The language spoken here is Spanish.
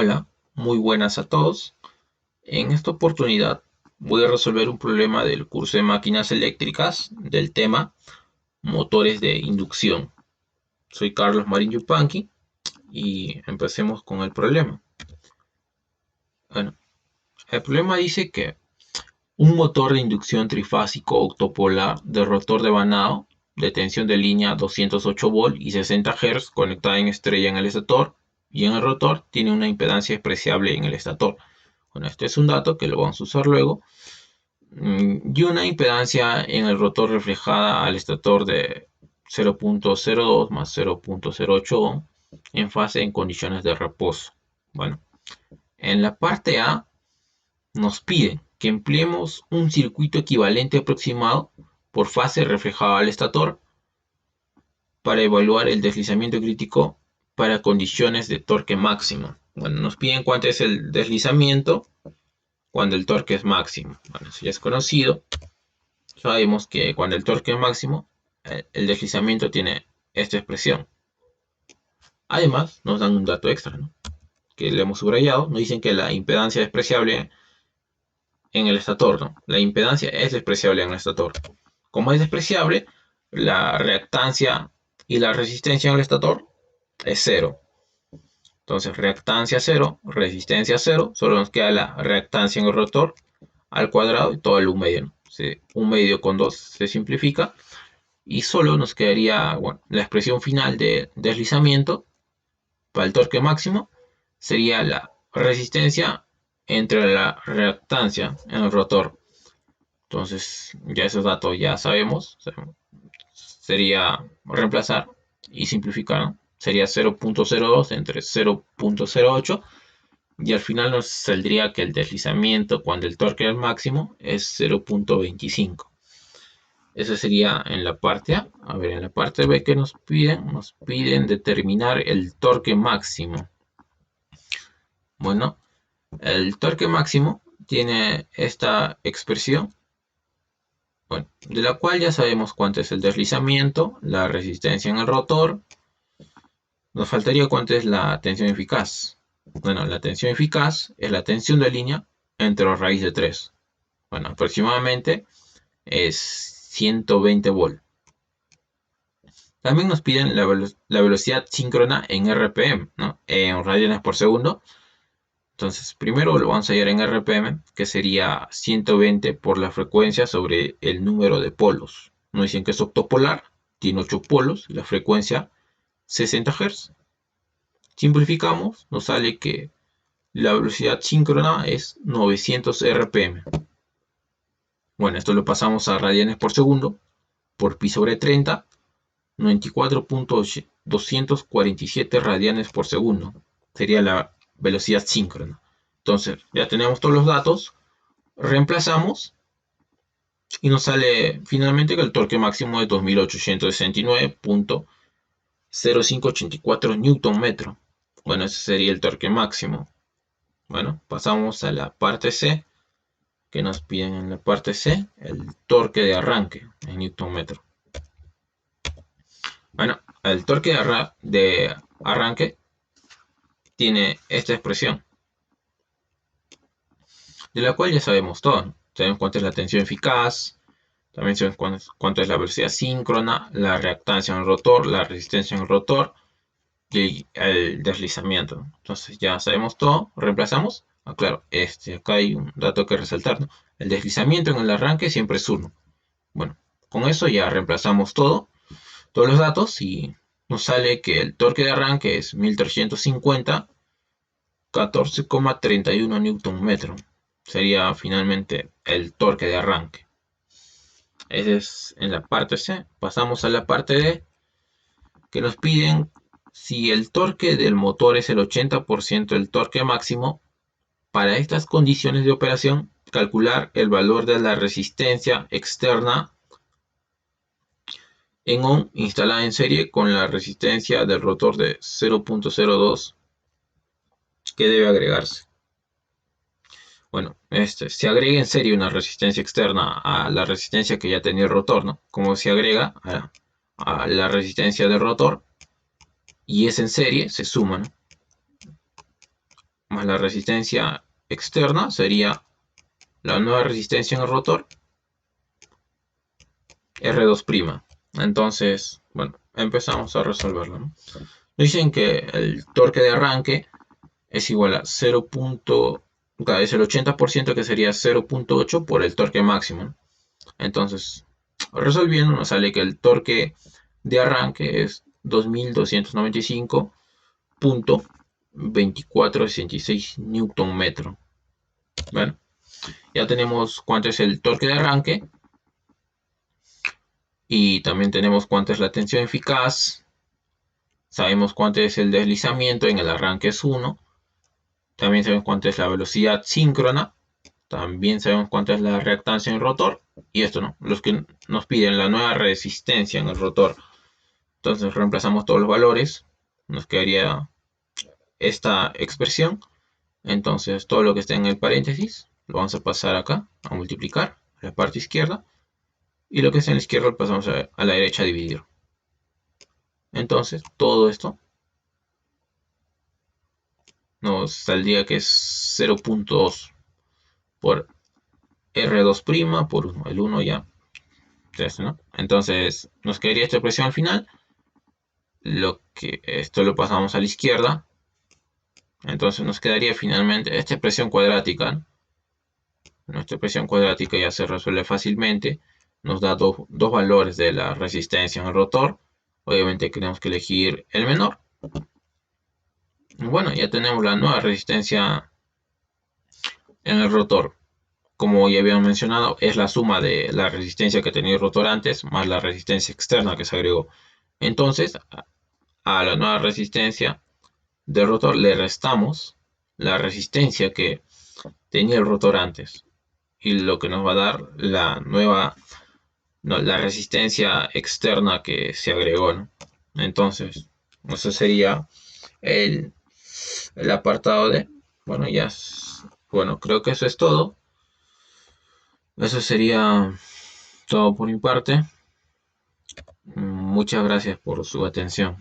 Hola, muy buenas a todos. En esta oportunidad voy a resolver un problema del curso de máquinas eléctricas del tema motores de inducción. Soy Carlos Marín Yupanqui y empecemos con el problema. Bueno, el problema dice que un motor de inducción trifásico octopolar de rotor de Banao de tensión de línea 208 volt y 60 Hz conectada en estrella en el estator y en el rotor tiene una impedancia despreciable en el estator. Bueno, este es un dato que lo vamos a usar luego. Y una impedancia en el rotor reflejada al estator de 0.02 más 0.08 ohm en fase en condiciones de reposo. Bueno, en la parte A nos piden que empleemos un circuito equivalente aproximado por fase reflejada al estator para evaluar el deslizamiento crítico para condiciones de torque máximo. Bueno, nos piden cuánto es el deslizamiento cuando el torque es máximo. Bueno, eso ya es conocido. Sabemos que cuando el torque es máximo, el deslizamiento tiene esta expresión. Además, nos dan un dato extra, ¿no? Que le hemos subrayado. Nos dicen que la impedancia es despreciable en el estator, ¿no? La impedancia es despreciable en el estator. Como es despreciable, la reactancia y la resistencia en el estator es cero. Entonces, reactancia cero, resistencia cero, solo nos queda la reactancia en el rotor al cuadrado y todo el 1 medio, ¿no? Un medio con 2 se simplifica y solo nos quedaría, bueno, la expresión final de deslizamiento para el torque máximo sería la resistencia entre la reactancia en el rotor. Entonces, ya esos datos ya sabemos, sería reemplazar y simplificar, ¿no? Sería 0.02 entre 0.08 y al final nos saldría que el deslizamiento cuando el torque es máximo es 0.25. Eso sería en la parte A. A ver, en la parte B que nos piden determinar el torque máximo. Bueno, el torque máximo tiene esta expresión, bueno, de la cual ya sabemos cuánto es el deslizamiento, la resistencia en el rotor. Nos faltaría cuánto es la tensión eficaz. Bueno, la tensión eficaz es la tensión de línea entre raíz de 3. Bueno, aproximadamente es 120 volt. También nos piden la velocidad síncrona en RPM, ¿no? En radianes por segundo. Entonces, primero lo vamos a hallar en RPM, que sería 120 por la frecuencia sobre el número de polos. Nos dicen que es octopolar, tiene 8 polos, la frecuencia 60 Hz. Simplificamos, nos sale que la velocidad síncrona es 900 RPM. Bueno, esto lo pasamos a radianes por segundo, por pi sobre 30, 94.247 radianes por segundo. Sería la velocidad síncrona. Entonces, ya tenemos todos los datos, reemplazamos y nos sale finalmente que el torque máximo es 2869.0584 Nm. Bueno, ese sería el torque máximo. Bueno, pasamos a la parte C, que nos piden en la parte C el torque de arranque en Nm. Bueno, el torque de arranque tiene esta expresión, de la cual ya sabemos todo, ¿no? Sabemos cuánto es la tensión eficaz, también sabemos cuánto es la velocidad síncrona, la reactancia en el rotor, la resistencia en el rotor y el deslizamiento. Entonces ya sabemos todo, reemplazamos. Ah, claro, acá hay un dato que resaltar, ¿no? El deslizamiento en el arranque siempre es 1. Bueno, con eso ya reemplazamos todos los datos y nos sale que el torque de arranque es 1350, 14,31 Nm. Sería finalmente el torque de arranque. Ese es en la parte C. Pasamos a la parte D, que nos piden si el torque del motor es el 80% del torque máximo. Para estas condiciones de operación, calcular el valor de la resistencia externa en ohm instalada en serie con la resistencia del rotor de 0.02 que debe agregarse. Bueno, se agrega en serie una resistencia externa a la resistencia que ya tenía el rotor, ¿no? Como se agrega a la resistencia del rotor y es en serie, se suma, ¿no? más la resistencia externa sería la nueva resistencia en el rotor, R2'. Entonces, bueno, empezamos a resolverlo, ¿no? Dicen que el torque de arranque es igual a 0. Es el 80%, que sería 0.8 por el torque máximo, ¿no? Entonces, resolviendo nos sale que el torque de arranque es 2295.2466 Newton metro. Bueno, ya tenemos cuánto es el torque de arranque y también tenemos cuánto es la tensión eficaz. Sabemos cuánto es el deslizamiento, en el arranque es 1. También sabemos cuánto es la velocidad síncrona. También sabemos cuánto es la reactancia en el rotor. Y esto, ¿no? Los que nos piden la nueva resistencia en el rotor. Entonces reemplazamos todos los valores. Nos quedaría esta expresión. Entonces todo lo que está en el paréntesis lo vamos a pasar acá a multiplicar a la parte izquierda. Y lo que está en la izquierda lo pasamos a la derecha a dividir. Entonces todo esto nos saldría que es 0.2 por R2' por 1. El 1 ya, ¿no? Entonces nos quedaría esta expresión al final. Esto lo pasamos a la izquierda. Entonces nos quedaría finalmente esta expresión cuadrática, ¿no? Nuestra expresión cuadrática ya se resuelve fácilmente. Nos da dos valores de la resistencia en el rotor. Obviamente tenemos que elegir el menor. Bueno, ya tenemos la nueva resistencia en el rotor. Como ya habíamos mencionado, es la suma de la resistencia que tenía el rotor antes más la resistencia externa que se agregó. Entonces, a la nueva resistencia del rotor le restamos la resistencia que tenía el rotor antes. Y lo que nos va a dar la nueva, no, la resistencia externa que se agregó, ¿no? Entonces, eso sería el, el apartado de. Bueno, bueno, creo que eso es todo. Eso sería todo por mi parte. Muchas gracias por su atención.